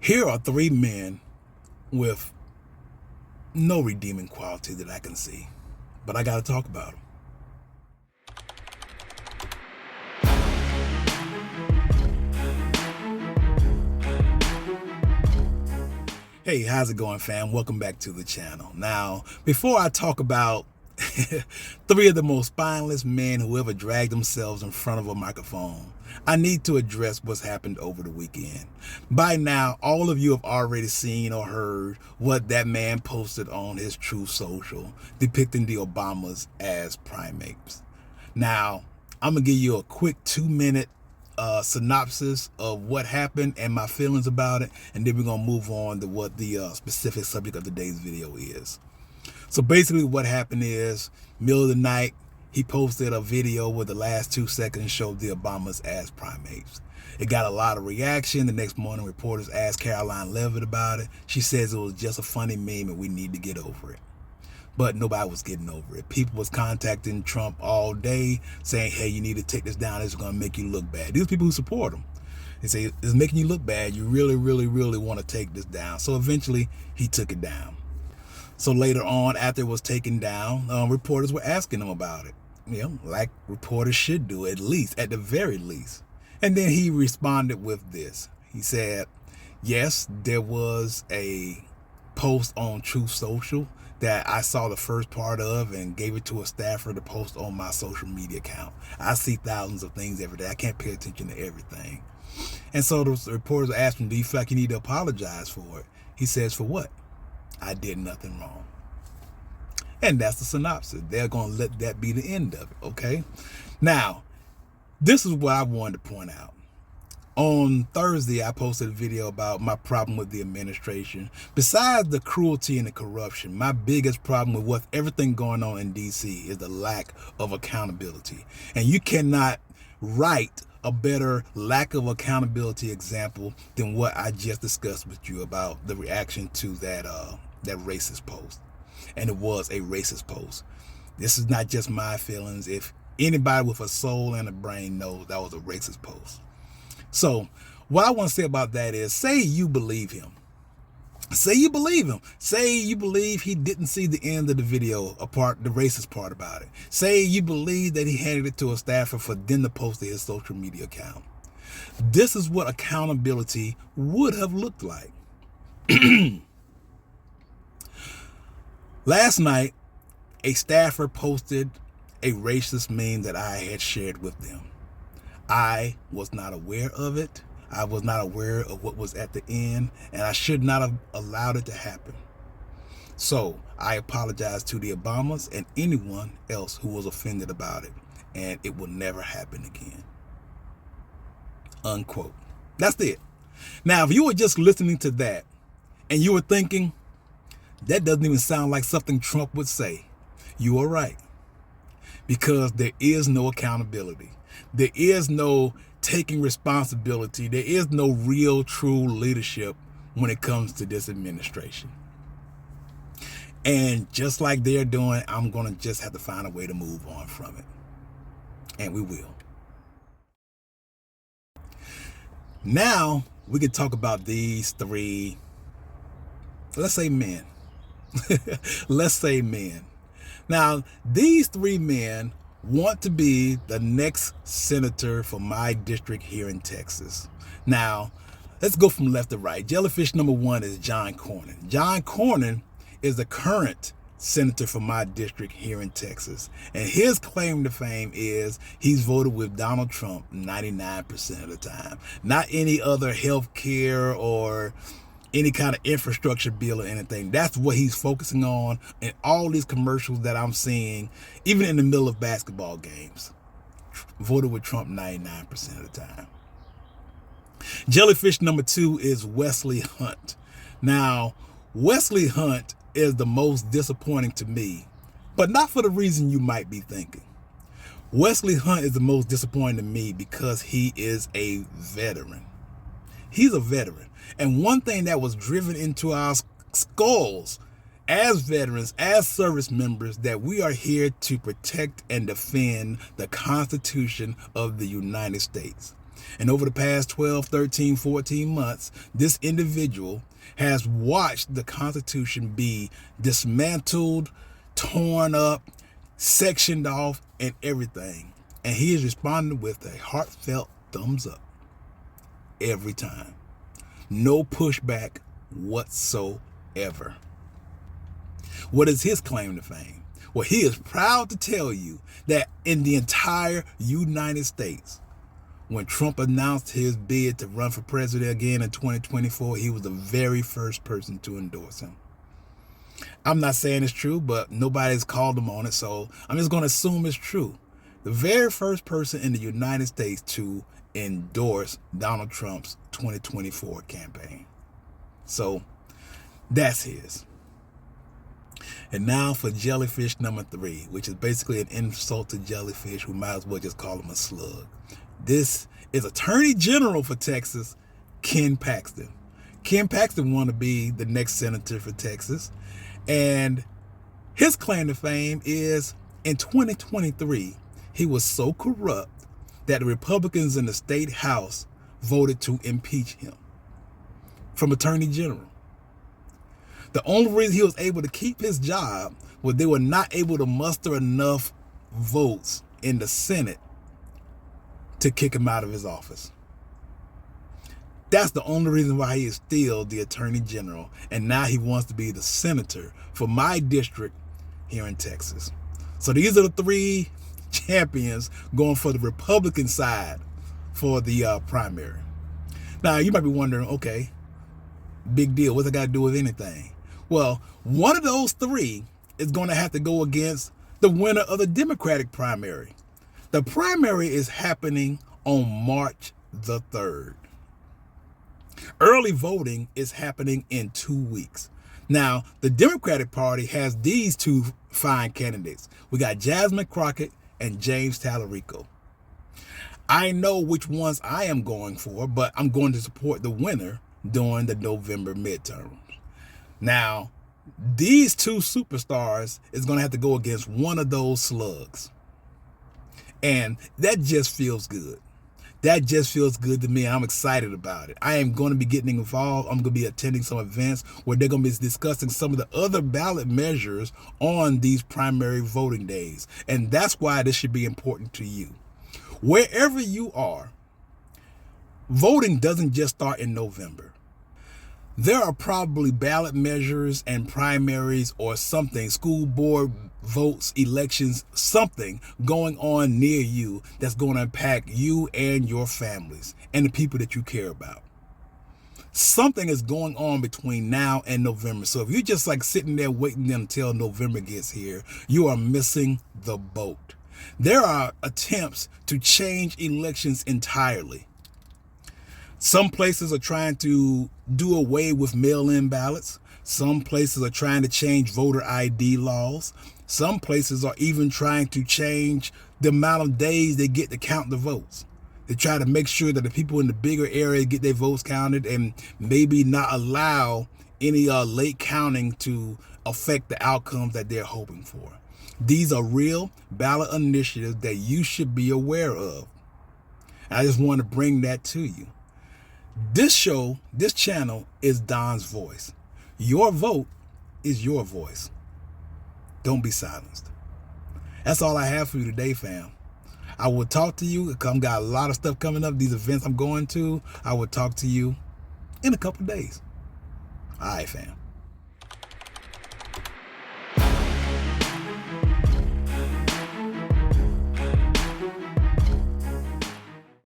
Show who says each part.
Speaker 1: Here are three men with no redeeming quality that I can see, but I got to talk about them. Hey, how's it going, fam? Welcome back to the channel. Now, before I talk about three of the most spineless men who ever dragged themselves in front of a microphone, I need to address what's happened over the weekend. By now, all of you have already seen or heard what that man posted on his Truth Social, depicting the Obamas as primates. Now, I'm going to give you a quick 2-minute synopsis of what happened and my feelings about it, and then we're going to move on to what the specific subject of today's video is. So basically what happened is, middle of the night, he posted a video where the last 2 seconds showed the Obamas as primates. It got a lot of reaction. The next morning, reporters asked Caroline Levitt about it. She says it was just a funny meme and we need to get over it. But nobody was getting over it. People was contacting Trump all day saying, hey, you need to take this down. It's going to make you look bad. These people who support him, they say, it's making you look bad. You really, really, really want to take this down. So eventually, he took it down. So later on, after it was taken down, reporters were asking him about it. You know, like reporters should do, at the very least. And then he responded with this. He said, yes, there was a post on Truth Social that I saw the first part of and gave it to a staffer to post on my social media account. I see thousands of things every day. I can't pay attention to everything. And so the reporters asked him, do you feel like you need to apologize for it? He says, for what? I did nothing wrong. And that's the synopsis. They're going to let that be the end of it, okay? Now, this is what I wanted to point out. On Thursday, I posted a video about my problem with the administration. Besides the cruelty and the corruption, my biggest problem with everything going on in D.C. is the lack of accountability. And you cannot write a better lack of accountability example than what I just discussed with you about the reaction to that racist post. And it was a racist post. This is not just my feelings. If anybody with a soul and a brain knows that was a racist post. So what I want to say about that is, say you believe him. Say you believe him. Say you believe he didn't see the end of the video, the racist part about it. Say you believe that he handed it to a staffer for them to post to his social media account. This is what accountability would have looked like. Last night, a staffer posted a racist meme that I had shared with them. I was not aware of it. I was not aware of what was at the end, and I should not have allowed it to happen. So I apologize to the Obamas and anyone else who was offended about it, and it will never happen again. Unquote. That's it. Now, if you were just listening to that and you were thinking, that doesn't even sound like something Trump would say, you are right. Because there is no accountability. There is no taking responsibility. There is no real, true leadership when it comes to this administration. And just like they're doing, I'm going to just have to find a way to move on from it. And we will. Now, we can talk about these three, let's say men. Let's say men. Now, these three men want to be the next senator for my district here in Texas. Now, let's go from left to right. Jellyfish number one is John Cornyn. John Cornyn is the current senator for my district here in Texas. And his claim to fame is he's voted with Donald Trump 99% of the time. Not any other health care or any kind of infrastructure bill or anything. That's what he's focusing on in all these commercials that I'm seeing, even in the middle of basketball games. Voted with Trump 99% of the time. Jellyfish number two is Wesley Hunt. Now, Wesley Hunt is the most disappointing to me, but not for the reason you might be thinking. Wesley Hunt is the most disappointing to me because he is a veteran. He's a veteran. And one thing that was driven into our skulls as veterans, as service members, that we are here to protect and defend the Constitution of the United States. And over the past 12, 13, 14 months, this individual has watched the Constitution be dismantled, torn up, sectioned off, and everything. And he is responding with a heartfelt thumbs up every time. No pushback whatsoever. What is his claim to fame? Well, he is proud to tell you that in the entire United States, when Trump announced his bid to run for president again in 2024, he was the very first person to endorse him. I'm not saying it's true, but nobody's called him on it, so I'm just going to assume it's true. The very first person in the United States to endorse Donald Trump's 2024 campaign. So that's his. And now for jellyfish number 3, which is basically an insult to jellyfish. We might as well just call him a slug. This is Attorney General for Texas, Ken Paxton. Ken Paxton wanted to be the next senator for Texas. And his claim to fame is in 2023, he was so corrupt that the Republicans in the state house voted to impeach him from Attorney General. The only reason he was able to keep his job was they were not able to muster enough votes in the Senate to kick him out of his office. That's the only reason why he is still the Attorney General. And now he wants to be the senator for my district here in Texas. So these are the 3 champions going for the Republican side for the primary. Now, you might be wondering, okay, big deal. What's that got to do with anything? Well, one of those 3 is going to have to go against the winner of the Democratic primary. The primary is happening on March the 3rd. Early voting is happening in 2 weeks. Now, the Democratic Party has these 2 fine candidates. We got Jasmine Crockett and James Tallarico. I know which ones I am going for, but I'm going to support the winner during the November midterms. Now, these 2 superstars is going to have to go against one of those slugs. And that just feels good. That just feels good to me. I'm excited about it. I am going to be getting involved. I'm going to be attending some events where they're going to be discussing some of the other ballot measures on these primary voting days. And that's why this should be important to you. Wherever you are, voting doesn't just start in November. There are probably ballot measures and primaries or something, school board votes, elections, something going on near you that's going to impact you and your families and the people that you care about. Something is going on between now and November. So if you're just like sitting there waiting until November gets here, you are missing the boat. There are attempts to change elections entirely. Some places are trying to do away with mail-in ballots. Some places are trying to change voter ID laws. Some places are even trying to change the amount of days they get to count the votes. They try to make sure that the people in the bigger area get their votes counted and maybe not allow any late counting to affect the outcomes that they're hoping for. These are real ballot initiatives that you should be aware of. I just want to bring that to you. This show, this channel is Don's voice. Your vote is your voice. Don't be silenced. That's all I have for you today, fam. I will talk to you. I've got a lot of stuff coming up. These events I'm going to. I will talk to you in a couple of days. All right, fam.